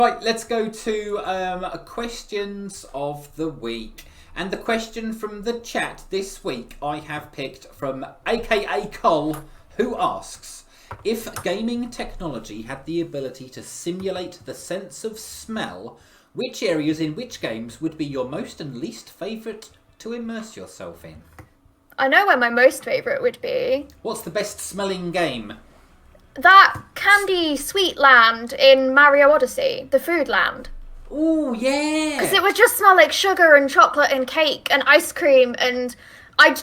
Right, let's go to questions of the week. And the question from the chat this week I have picked from AKA Cole, who asks, if gaming technology had the ability to simulate the sense of smell, which areas in which games would be your most and least favourite to immerse yourself in? I know where my most favourite would be. What's the best smelling game? That candy sweet land in Mario Odyssey, the food land. Oh, yeah! Because it would just smell like sugar and chocolate and cake and ice cream, and I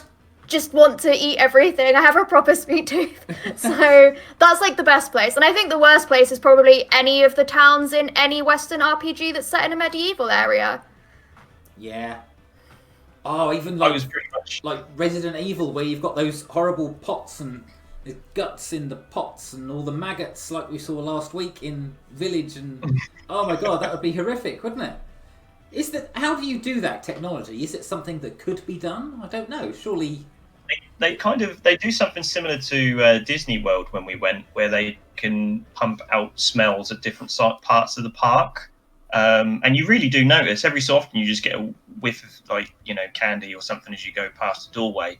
just want to eat everything. I have a proper sweet tooth. So that's like the best place. And I think the worst place is probably any of the towns in any Western RPG that's set in a medieval area. Yeah. Oh, even like, was pretty much like Resident Evil, where you've got those horrible pots and the guts in the pots and all the maggots like we saw last week in Village, and oh my god, that would be horrific, wouldn't it? How do you do that technology? Is it something that could be done? I don't know. Surely they do something similar to Disney World when we went, where they can pump out smells at different parts of the park. And you really do notice every so often you just get a whiff of, like, candy or something as you go past the doorway.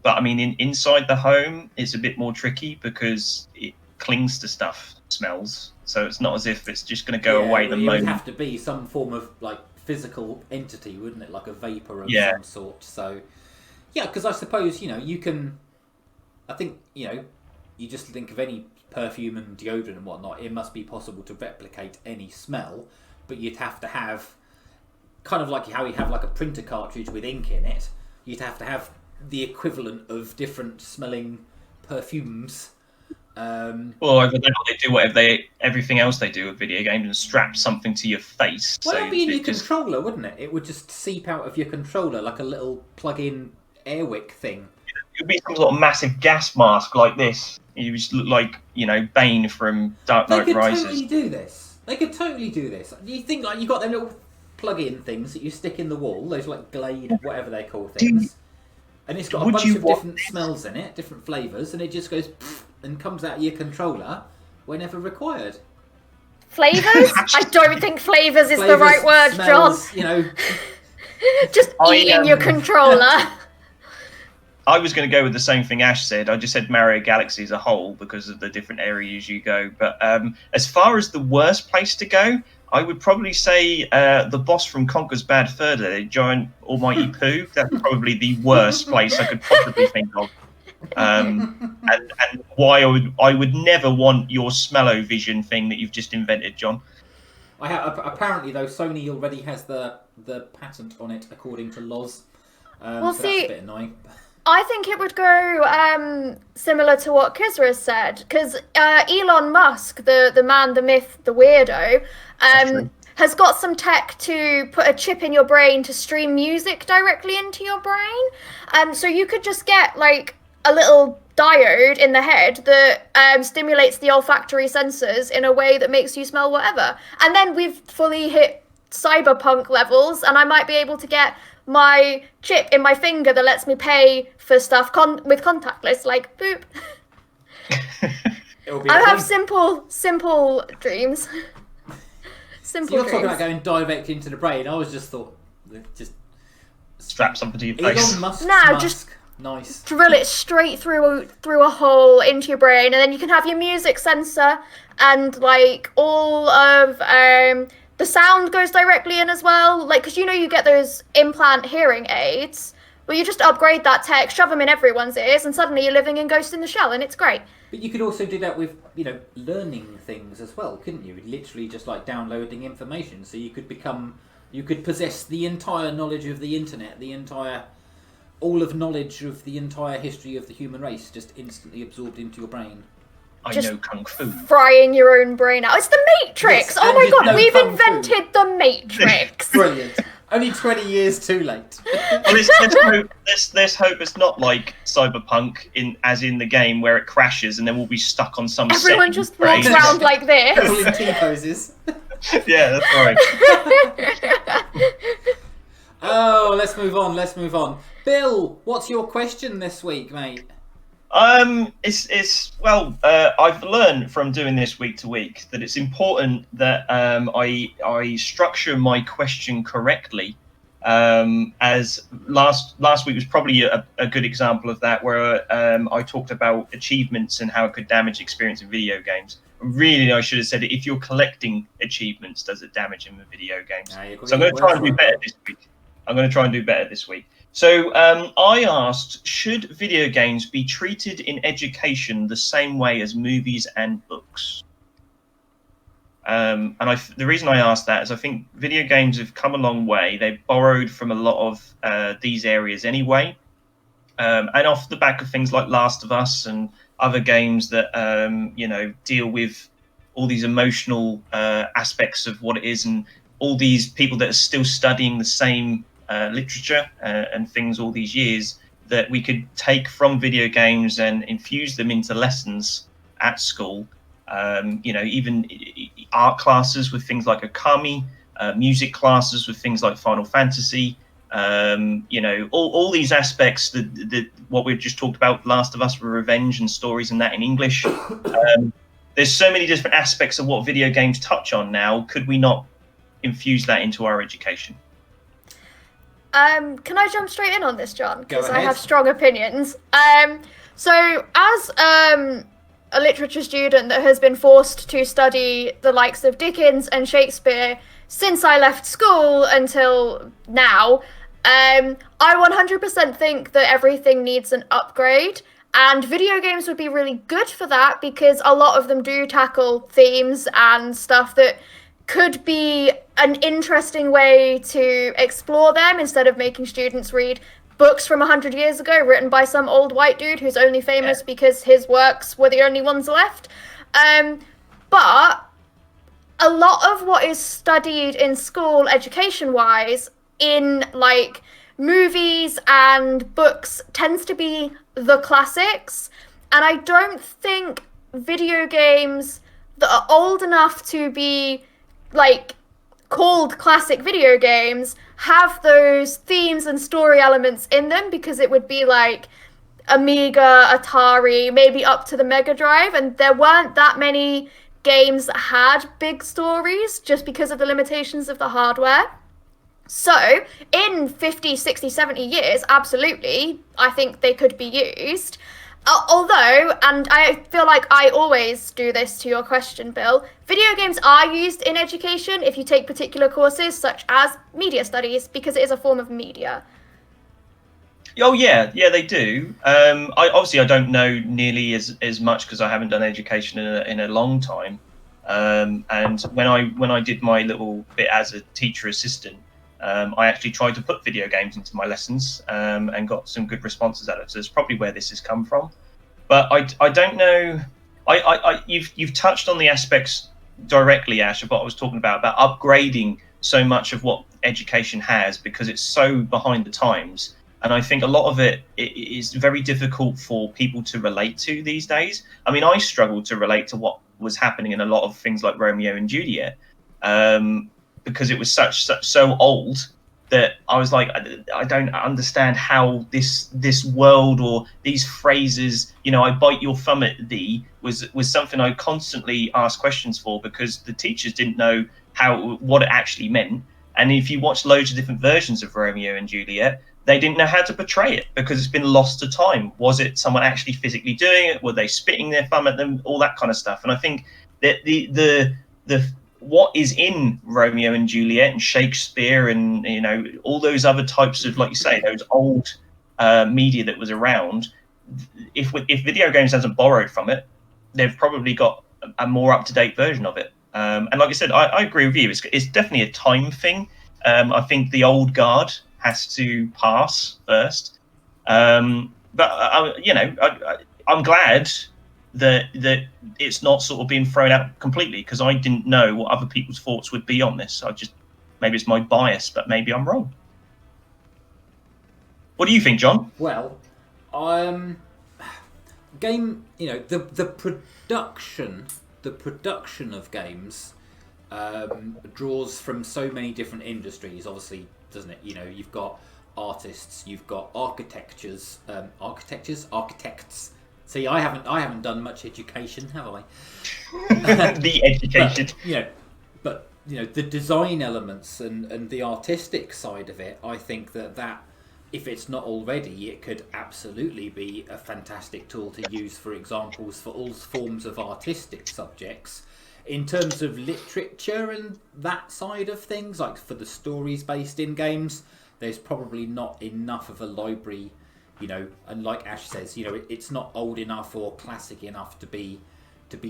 But I mean, inside the home, it's a bit more tricky because it clings to stuff, smells. So it's not as if it's just going to go away the moment. It would have to be some form of like physical entity, wouldn't it? Like a vapor of some sort. So yeah, because I suppose you can. I think you just think of any perfume and deodorant and whatnot. It must be possible to replicate any smell, but you'd have to have kind of like how you have like a printer cartridge with ink in it. You'd have to have the equivalent of different smelling perfumes. Well, either that or they do everything else they do with video games and strap something to your face. Well, that'd be in your controller, wouldn't it? It would just seep out of your controller like a little plug-in airwick thing. It would be some sort of massive gas mask like this. You just look like, Bane from Dark Knight Rises. They could totally do this. Do you think like you got them little plug-in things that you stick in the wall, those like Glade, whatever they call things, and it's got a bunch of different smells in it, different flavours, and it just goes and comes out of your controller whenever required. Flavours? I don't think flavours is the right word, smells, John. Just eating your controller. I was going to go with the same thing Ash said. I just said Mario Galaxy as a whole because of the different areas you go. But as far as the worst place to go, I would probably say the boss from Conker's Bad Fur Day, the giant almighty poo. That's probably the worst place I could possibly think of. And why I would never want your smell-o-vision thing that you've just invented, John. Apparently, though, Sony already has the patent on it, according to Loz. Well, so that's a bit annoying. I think it would go similar to what Kizra has said, because Elon Musk, the man, the myth, the weirdo, has got some tech to put a chip in your brain to stream music directly into your brain. So you could just get like a little diode in the head that stimulates the olfactory sensors in a way that makes you smell whatever. And then we've fully hit cyberpunk levels, and I might be able to get my chip in my finger that lets me pay for stuff with contactless, like boop. I have simple dreams. So you're talking about going direct into the brain. I was just thought, just strap something to your face. Elon Musk's just nice. Drill it straight through a hole into your brain, and then you can have your music sensor, and like all of the sound goes directly in as well. Like, because you get those implant hearing aids, where you just upgrade that tech, shove them in everyone's ears, and suddenly you're living in Ghost in the Shell, and it's great. But you could also do that with, learning things as well, couldn't you? Literally just like downloading information. So you could possess the entire knowledge of the internet, all of knowledge of the entire history of the human race, just instantly absorbed into your brain. I know Kung Fu. Frying your own brain out. It's the Matrix! Yes, oh my god, we've Kung invented Fu. the Matrix! Brilliant. Only 20 years too late. Well, let's hope it's not like Cyberpunk, as in the game, where it crashes and then we'll be stuck on some Everyone just walks around like this. All in T-poses. Yeah, that's right. Oh, let's move on. Bill, what's your question this week, mate? It's well, I've learned from doing this week to week that it's important that I structure my question correctly. As last week was probably a good example of that, where I talked about achievements and how it could damage experience in video games. Really, I should have said it. If you're collecting achievements, does it damage them in video games? So I'm going to try and do better this week. I'm going to try and do better this week. So I asked, should video games be treated in education the same way as movies and books? And the reason I asked that is I think video games have come a long way. They've borrowed from a lot of these areas anyway. And off the back of things like Last of Us and other games that, deal with all these emotional aspects of what it is, and all these people that are still studying the same literature and things all these years, that we could take from video games and infuse them into lessons at school. Even art classes with things like Okami, music classes with things like Final Fantasy, all these aspects that what we've just talked about, Last of Us with revenge and stories and that in English. There's so many different aspects of what video games touch on now. Could we not infuse that into our education? Can I jump straight in on this, John? Because Go I ahead. have strong opinions. So as a literature student that has been forced to study the likes of Dickens and Shakespeare since I left school until now, I 100% think that everything needs an upgrade. And video games would be really good for that, because a lot of them do tackle themes and stuff that could be an interesting way to explore them, instead of making students read books from 100 years ago written by some old white dude who's only famous because his works were the only ones left. But a lot of what is studied in school education-wise in like movies and books tends to be the classics, and I don't think video games that are old enough to be like called classic video games have those themes and story elements in them, because it would be like Amiga, Atari, maybe up to the Mega Drive, and there weren't that many games that had big stories just because of the limitations of the hardware. So in 50, 60, 70 years, absolutely, I think they could be used. Although, and I feel like I always do this to your question, Bill, video games are used in education if you take particular courses such as media studies, because it is a form of media. Oh yeah, they do. I don't know nearly as much because I haven't done education in a long time. And when I did my little bit as a teacher assistant, I actually tried to put video games into my lessons and got some good responses out of it. So it's probably where this has come from. But I don't know. You've touched on the aspects directly, Ash, of what I was talking about upgrading so much of what education has, because it's so behind the times. And I think a lot of it is very difficult for people to relate to these days. I mean, I struggled to relate to what was happening in a lot of things like Romeo and Juliet, because it was so old that I was like, I don't understand how this world or these phrases, I bite your thumb at thee, was something I constantly asked questions for, because the teachers didn't know what it actually meant. And if you watch loads of different versions of Romeo and Juliet, they didn't know how to portray it because it's been lost to time. Was it someone actually physically doing it? Were they spitting their thumb at them? All that kind of stuff. And I think that the what is in Romeo and Juliet and Shakespeare and all those other types of, like you say, those old media that was around, if video games hasn't borrowed from it, they've probably got a more up-to-date version of it. And like I said, I agree with you. It's definitely a time thing. I think the old guard has to pass first. I'm glad that it's not sort of being thrown out completely, because I didn't know what other people's thoughts would be on this. Maybe it's my bias, but maybe I'm wrong. What do you think, John? Well, game, the production of games draws from so many different industries, obviously, doesn't it? You've got artists, you've got architects. See, I haven't done much education, have I? The education. But the design elements and the artistic side of it, I think that if it's not already, it could absolutely be a fantastic tool to use for examples for all forms of artistic subjects. In terms of literature and that side of things, like for the stories based in games, there's probably not enough of a library, and like Ash says, it's not old enough or classic enough to be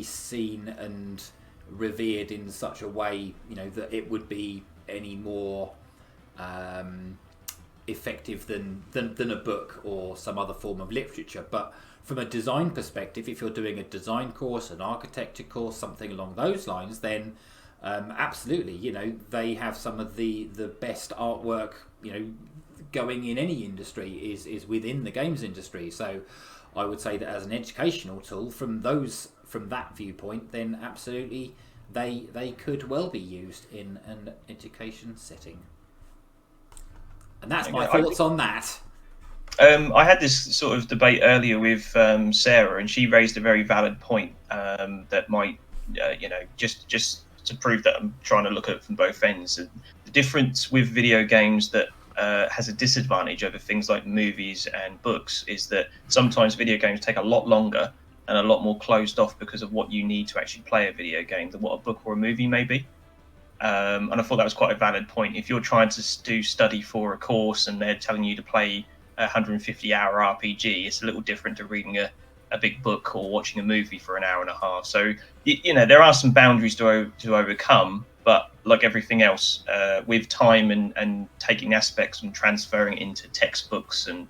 seen and revered in such a way, that it would be any more effective than a book or some other form of literature. But from a design perspective, if you're doing a design course, an architecture course, something along those lines, then absolutely, they have some of the best artwork, going in any industry is within the games industry. So I would say that as an educational tool from that viewpoint, then absolutely they could well be used in an education setting. And that's my thoughts on that. I had this sort of debate earlier with Sarah, and she raised a very valid point that might, just to prove that I'm trying to look at it from both ends. And the difference with video games that has a disadvantage over things like movies and books is that sometimes video games take a lot longer and a lot more closed off because of what you need to actually play a video game than what a book or a movie may be. And I thought that was quite a valid point. If you're trying to study for a course and they're telling you to play a 150-hour RPG, it's a little different to reading a big book or watching a movie for an hour and a half. So, there are some boundaries to overcome, but like everything else, with time and taking aspects and transferring it into textbooks and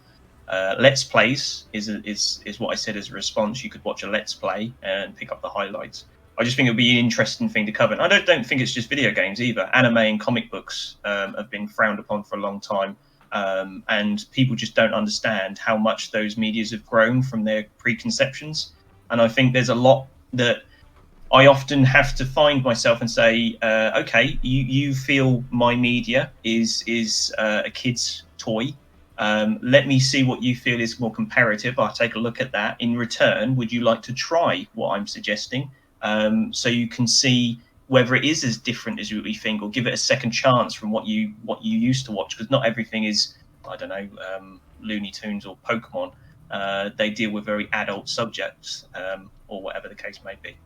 Let's Plays is what I said as a response. You could watch a Let's Play and pick up the highlights. I just think it would be an interesting thing to cover. And I don't think it's just video games either. Anime and comic books have been frowned upon for a long time. And people just don't understand how much those medias have grown from their preconceptions. And I think there's a lot that I often have to find myself and say, okay, you feel my media is a kid's toy. Let me see what you feel is more comparative. I'll take a look at that. In return, would you like to try what I'm suggesting? So you can see whether it is as different as we think, or give it a second chance from what you used to watch. Because not everything is, I don't know, Looney Tunes or Pokemon. They deal with very adult subjects, or whatever the case may be.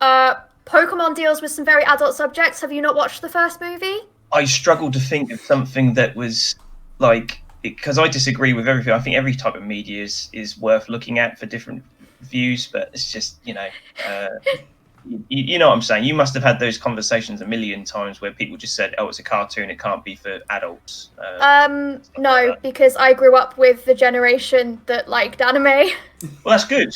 Pokemon deals with some very adult subjects. Have you not watched the first movie? I struggle to think of something that was like, because I disagree with everything. I think every type of media is worth looking at for different views, but it's just, you know what I'm saying. You must have had those conversations a million times where people just said, "Oh, it's a cartoon; it can't be for adults." No, like because I grew up with the generation that liked anime. Well, that's good.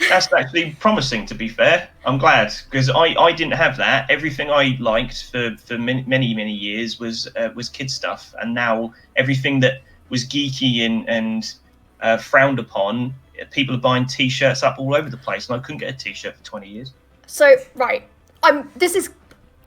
That's actually promising, to be fair. I'm glad, because I didn't have that. Everything I liked for many years was kid stuff, and now everything that was geeky and frowned upon, people are buying T-shirts up all over the place, and I couldn't get a T-shirt for 20 years. So, right, this is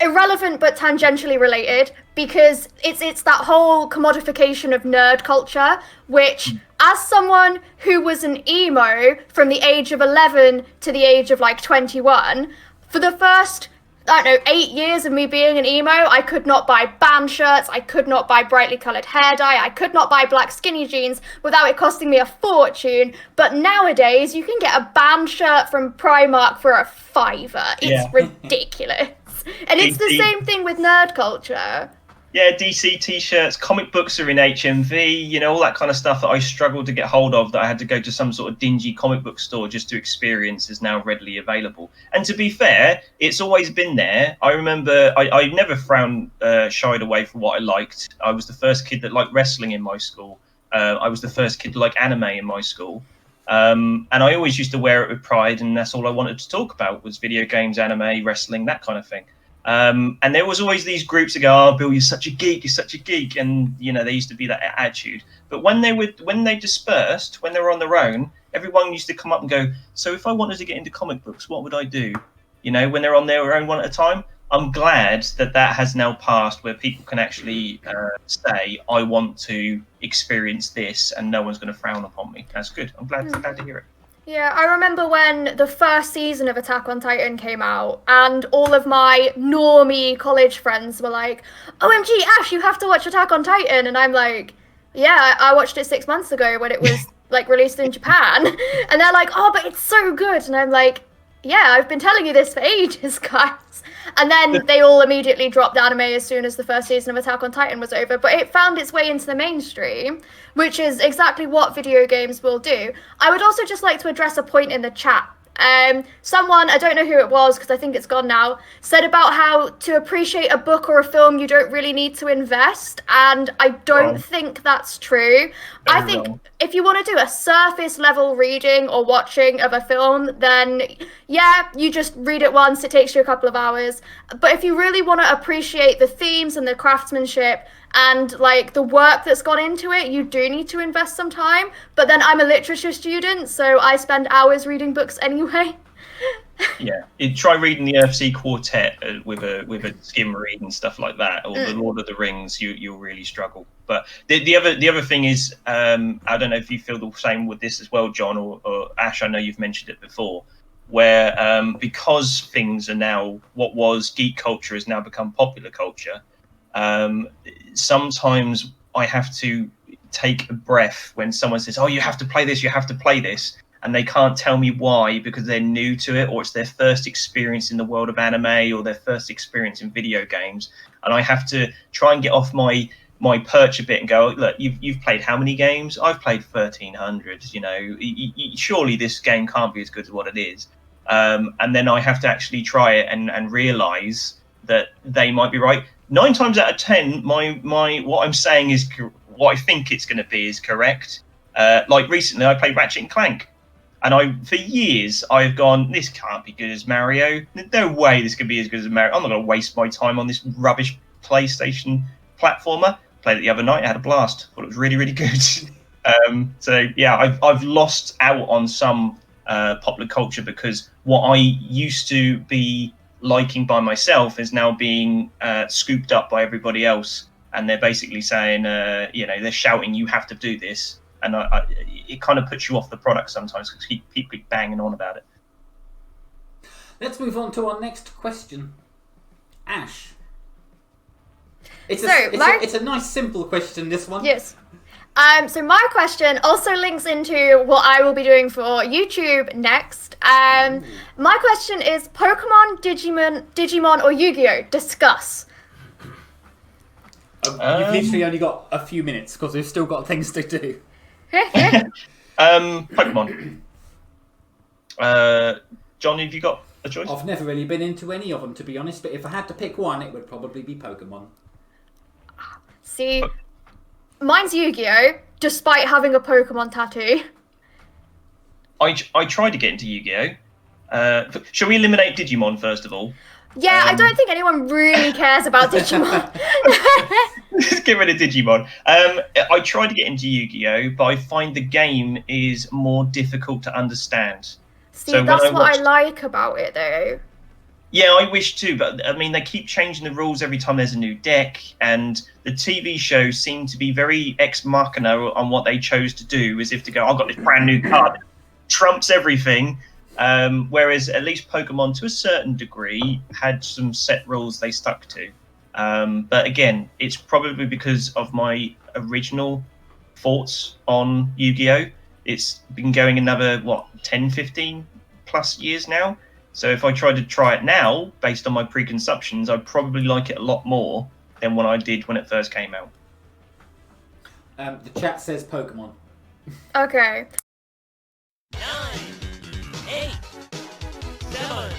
irrelevant but tangentially related, because it's that whole commodification of nerd culture, which, as someone who was an emo from the age of 11 to the age of like 21, for the first, 8 years of me being an emo, I could not buy band shirts, I could not buy brightly coloured hair dye, I could not buy black skinny jeans without it costing me a fortune. But nowadays, you can get a band shirt from Primark for a £5. It's ridiculous. And it's the same thing with nerd culture. Yeah, DC T-shirts, comic books are in HMV, all that kind of stuff that I struggled to get hold of, that I had to go to some sort of dingy comic book store just to experience, is now readily available. And to be fair, it's always been there. I remember I never shied away from what I liked. I was the first kid that liked wrestling in my school. I was the first kid to like anime in my school. And I always used to wear it with pride, and that's all I wanted to talk about was video games, anime, wrestling, that kind of thing. And there was always these groups that go, "Oh, Bill, you're such a geek," and there used to be that attitude. But when they dispersed, when they were on their own, everyone used to come up and go, "So if I wanted to get into comic books, what would I do?" When they're on their own one at a time. I'm glad that has now passed, where people can actually say, "I want to experience this," and no one's going to frown upon me. That's good. I'm glad to hear it. Yeah, I remember when the first season of Attack on Titan came out, and all of my normie college friends were like, "OMG, Ash, you have to watch Attack on Titan," and I'm like, "Yeah, I watched it 6 months ago when it was like released in Japan," and they're like, "Oh, but it's so good," and I'm like, "Yeah, I've been telling you this for ages, guys." And then they all immediately dropped anime as soon as the first season of Attack on Titan was over, but it found its way into the mainstream, which is exactly what video games will do. I would also just like to address a point in the chat. Someone, I don't know who it was because I think it's gone now, said about how to appreciate a book or a film you don't really need to invest, and I don't think that's true. I think if you want to do a surface level reading or watching of a film, then yeah, you just read it once, it takes you a couple of hours. But if you really want to appreciate the themes and the craftsmanship and like the work that's gone into it, you do need to invest some time. But then I'm a literature student, so I spend hours reading books anyway. Yeah, you try reading the Earthsea Quartet with a skim read and stuff like that, or the Lord of the Rings. You'll really struggle. But the other thing is, I don't know if you feel the same with this as well, John or Ash. I know you've mentioned it before, where because things are now, what was geek culture has now become popular culture. Sometimes I have to take a breath when someone says, "Oh, you have to play this, you have to play this," and they can't tell me why because they're new to it, or it's their first experience in the world of anime or their first experience in video games, and I have to try and get off my perch a bit and go, "Look, you've played how many games? I've played 1,300. You know, surely this game can't be as good as what it is." And then I have to actually try it and realize that they might be right. 9 times out of 10, my what I'm saying is what I think it's going to be is correct. Like recently, I played Ratchet and Clank, and for years I've gone, this can't be good as Mario. No way this could be as good as Mario. I'm not going to waste my time on this rubbish PlayStation platformer. Played it the other night. I had a blast. Thought it was really, really good. So yeah, I've lost out on some popular culture because what I used to be liking by myself is now being scooped up by everybody else, and they're basically saying, they're shouting, "You have to do this," and it kind of puts you off the product sometimes because people keep banging on about it. Let's move on to our next question. Ash. It's a nice, simple question, this one. Yes. So my question also links into what I will be doing for YouTube next. My question is Pokemon, Digimon, or Yu-Gi-Oh? Discuss. You've literally only got a few minutes because we've still got things to do. Pokemon. John, have you got a choice? I've never really been into any of them, to be honest, but if I had to pick one, it would probably be Pokemon. See, mine's Yu-Gi-Oh, despite having a Pokemon tattoo. I tried to get into Yu-Gi-Oh. Shall we eliminate Digimon first of all? Yeah, I don't think anyone really cares about Digimon. Let's get rid of Digimon. I tried to get into Yu-Gi-Oh, but I find the game is more difficult to understand. See, so that's what I like about it, though. Yeah, I wish too, but I mean, they keep changing the rules every time there's a new deck, and the TV show seemed to be very ex machina on what they chose to do, as if to go, "I've got this brand new card, trumps everything." Whereas at least Pokemon, to a certain degree, had some set rules they stuck to. But again, it's probably because of my original thoughts on Yu-Gi-Oh! It's been going another, 10, 15 plus years now. So if I tried to try it now, based on my preconceptions, I'd probably like it a lot more than what I did when it first came out. The chat says Pokemon. Okay. 9, 8, 7,